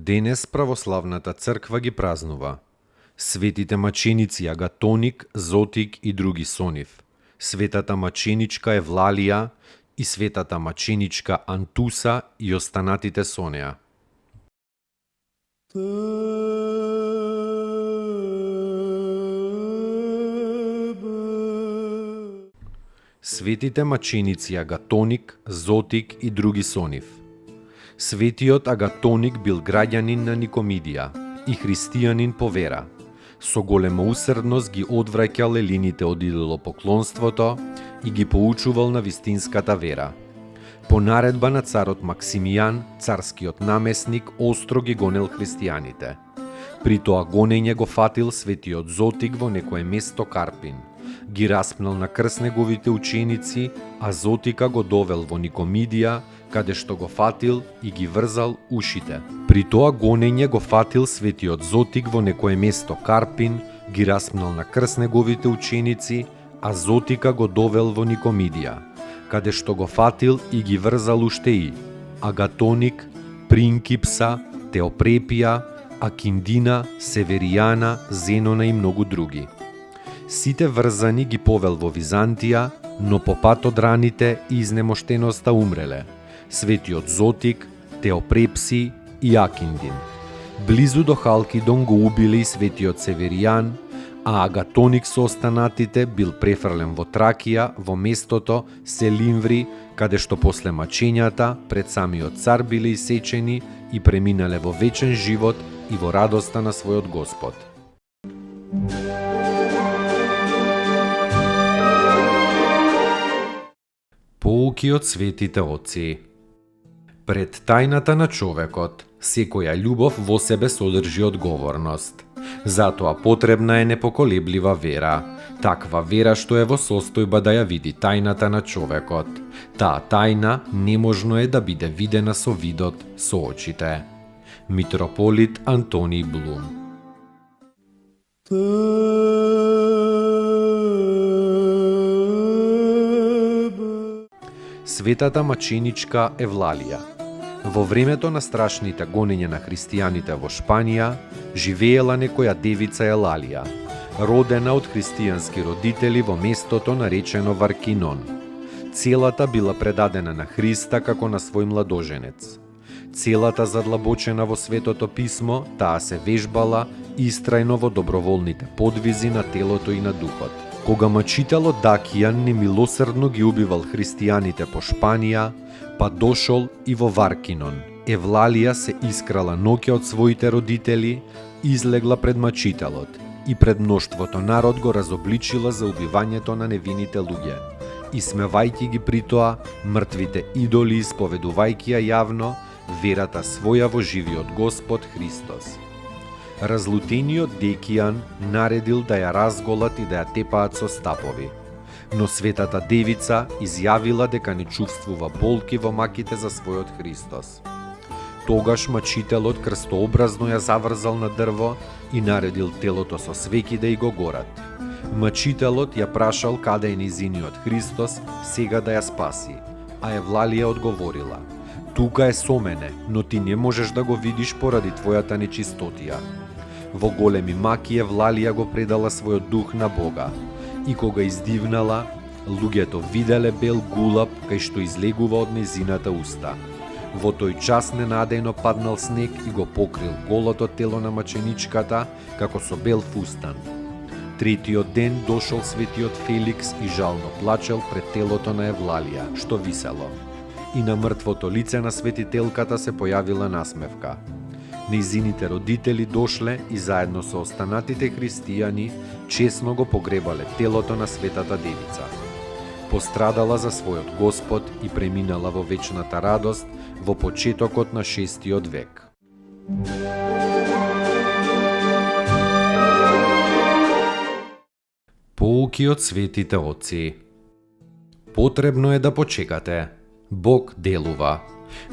Денес православната црква ги празнува светите маченици Агатоник, Зотик и други со нив, светата маченичка Евлалија и светата маченичка Антуса и останатите со неа. Светите маченици Агатоник, Зотик и други со нив. Светиот Агатоник бил граѓанин на Никомидија и христијанин по вера. Со голема усрдност ги одвраќал елините од идолопоклонството и ги поучувал на вистинската вера. По наредба на царот Максимијан, царскиот намесник остро ги гонел христијаните. При тоа гонење го фатил светиот Зотик во некое место Карпин. Ги распнал на крст неговите ученици, а Зотика го довел во Никомидија, каде што го фатил и ги врзал ушите. При тоа гонење го фатил светиот Зотик во некое место Карпин, ги распнал на крст неговите ученици, а Зотика го довел во Никомидија, каде што го фатил и ги врзал уште и Агатоник, Принкипса, Теопрепија, Акиндина, Северијана, Зенона и многу други. Сите врзани ги повел во Византија, но по пат од раните и изнемоштеноста умреле. Светиот Зотик, Теопрепси и Акиндин. Близу до Халкидон го убиле и светиот Северијан, а Агатоник со останатите бил префрлен во Тракија, во местото Селимври, каде што после мачењата пред самиот цар биле исечени и преминале во вечен живот и во радоста на својот Господ. Поуки од светите отци. Пред тајната на човекот, секоја љубов во себе содржи одговорност. Затоа потребна е непоколеблива вера. Таква вера што е во состојба да ја види тајната на човекот. Таа тајна неможно е да биде видена со видот, со очите. Митрополит Антониј Блум. Светата маченичка Евлалија. Во времето на страшните гонења на христијаните во Шпанија, живеела некоја девица Евлалија, родена од христијански родители во местото наречено Варкинон. Целата била предадена на Христа како на свој младоженец. Целата задлабочена во Светото писмо, таа се вежбала истрајно во доброволните подвизи на телото и на духот. Кога мачителот Дакијан немилосрдно ги убивал христијаните по Шпанија, па дошол и во Варкинон. Евлалија се искрала ноќе од своите родители, излегла пред мачителот и пред мноштвото народ го разобличила за убивањето на невините луѓе, исмевајќи ги при тоа мртвите идоли, исповедувајќи ја јавно верата своја во живиот Господ Христос. Разлутениот Декијан наредил да ја разголат и да ја тепаат со стапови. Но светата девица изјавила дека не чувствува болки во маките за својот Христос. Тогаш мачителот крстообразно ја заврзал на дрво и наредил телото со свеќи да и го горат. Мачителот ја прашал каде е низиниот Христос сега да ја спаси, а Евлалија одговорила: тука е со мене, но ти не можеш да го видиш поради твојата нечистотија. Во големи маки Евлалија го предала својот дух на Бога, и кога издивнала, луѓето виделе бел гулаб кај што излегува од незината уста. Во тој час ненадејно паднал снег и го покрил голото тело на маченичката како со бел фустан. Третиот ден дошол светиот Феликс и жално плачел пред телото на Евлалија, што висело. И на мртвото лице на светителката се појавила насмевка. Нејзините родители дошле и заедно со останатите христијани чесно го погребале телото на светата девица. пострадала за својот Господ и преминала во вечната радост во почетокот на 6 век. Поуки од светите отци. Потребно е да почекате. Бог делува,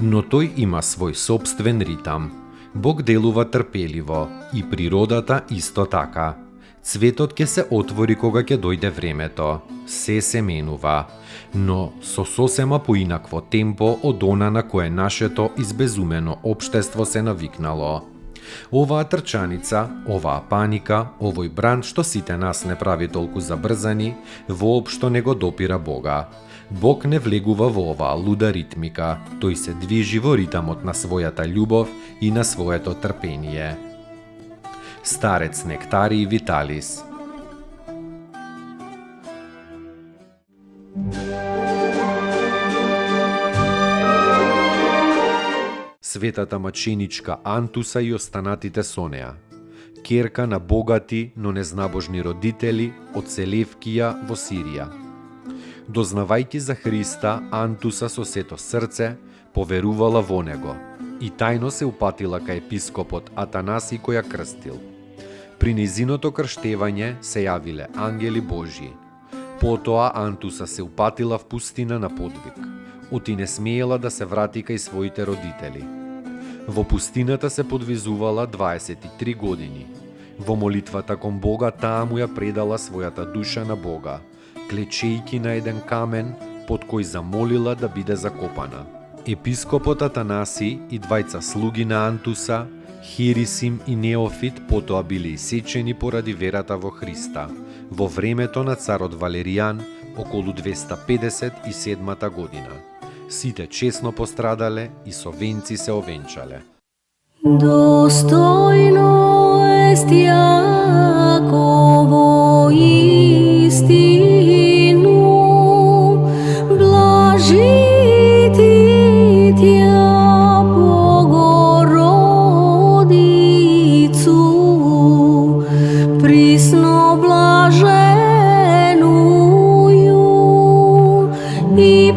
но тој има свој сопствен ритам. Бог делува трпеливо и природата исто така. Цветот ќе се отвори кога ќе дојде времето. Се менува, но со сосема поинакво темпо од она на кое нашето избезумено општество се навикнало. Оваа трчаница, оваа паника, овој бран што сите нас не прави толку забрзани, воопшто не го допира Бога. Бог не влегува во оваа луда ритмика, тој се движи во ритамот на својата љубов и на своето трпение. Старец Нектарий Виталис. Светата маченичка Антуса и останатите со неа. Керка на богати, но незнабожни родители од Селевкија во Сирија. Дознавајќи за Христа, Антуса со сето срце поверувала во него и тајно се упатила кај епископот Атанаси кој ја крстил. При незиното крштевање се јавиле ангели Божји. Потоа Антуса се упатила в пустина на подвиг. Оти не смеела да се врати кај своите родители. Во пустината се подвизувала 23 години. Во молитвата кон Бога таа му ја предала својата душа на Бога, клечејќи на еден камен под кој замолила да биде закопана. Епископот Атанаси и двајца слуги на Антуса, Хирисим и Неофит, потоа биле исечени поради верата во Христа во времето на царот Валеријан околу 257 година. Сите честно пострадале и со венци се овенчале. Достојно ест Јаково истину, блажити тја Богородицу, присно блаженују и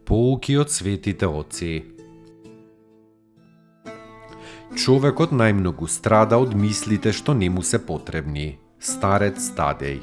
Поуки од светите отци. Човекот најмногу страда од мислите што не му се потребни. Старец Тадеј.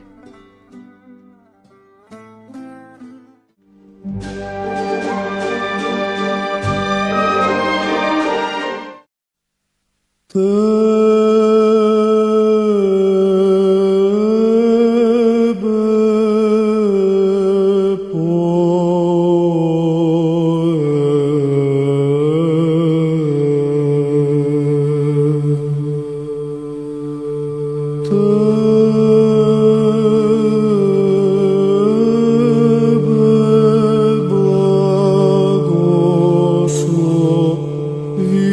vi